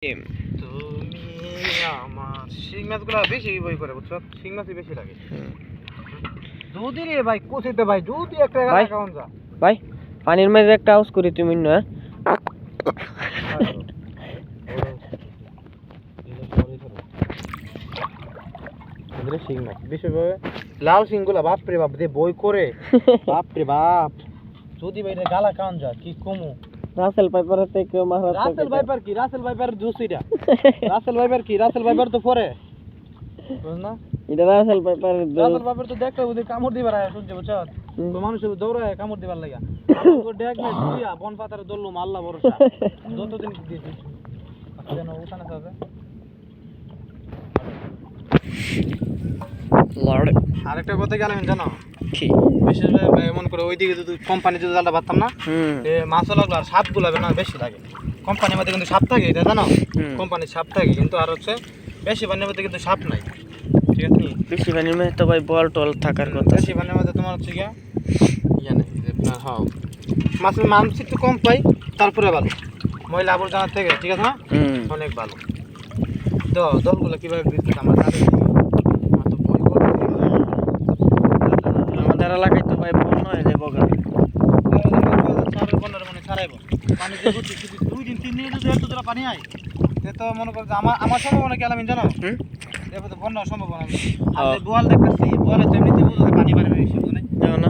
তুমি আমার শিং মাছগুলো বেশি বই করে বুঝছো, শিং মাছই বেশি লাগে। যদি রে ভাই কোথাতে ভাই যদি একটা ভাই কাউন যা ভাই পানির মাঝে একটা হাউস করি তুমি না শিং মাছ বেশি লাল শিংগুলা বাপরে বাপ দে বই করে বাপরে বাপ। যদি ভাই গালা কাউন যা কি কমু রাসেল পাইপার থেকে মারা রাসেল ভাইপার কি রাসেল ভাইপার জুসিটা রাসেল ভাইপার কি রাসেল ভাইপার তো পরে বুঝ না এটা রাসেল পাইপার রাসেল ভাইপার তো দেখতে ওদের কামড় দিবার আয় শুনছে বুঝছো তো মানুষ দৌড়ায় কামড় দিবার লাগা তো ডেক মে দুইয়া বন পাতারে দললুম আল্লাহ ভরসা যতদিন দিছি যেন উঠানে যাবে লর্ড আরেকটা কথা গেলাম জানো কি বিশেষ ভাবে এমন করে ওইদিকে যদি কোম্পানি যদি জালটা পারতাম না এ মাছও লাগলো আর সাপ গুলো না বেশি লাগে। কোম্পানির মধ্যে কিন্তু সাপ থাকে এটা জানো, কোম্পানির সাপ থাকে কিন্তু আর হচ্ছে বেশি পানির মধ্যে কিন্তু সাপ নাই। ঠিক আছে বেশি পানির মধ্যে তো ভাই বল টল থাকার কথা। বেশি পানির মধ্যে তোমার হচ্ছে গিয়া ইয়া নেই হ্যাঁ মাছের মাংস একটু কম পাই তারপরে ভালো ময়লা আবর্জনা থেকে, ঠিক আছে না অনেক ভালো। তো দলগুলো কিভাবে বিদ্যুৎ আমরা আমাদের এলাকায় তো ভাই বন্য হয়ে যায় বগা পানি দুই দিন তিন দিনে যদি এত পানি হয় তো মনে করো আমার সম্ভাবনা কি আলামিন জানো বন্যার সম্ভাবনা। বোয়াল দেখতেছি বোয়ালে তো এমনিতে পানি বাড়বে বেশি না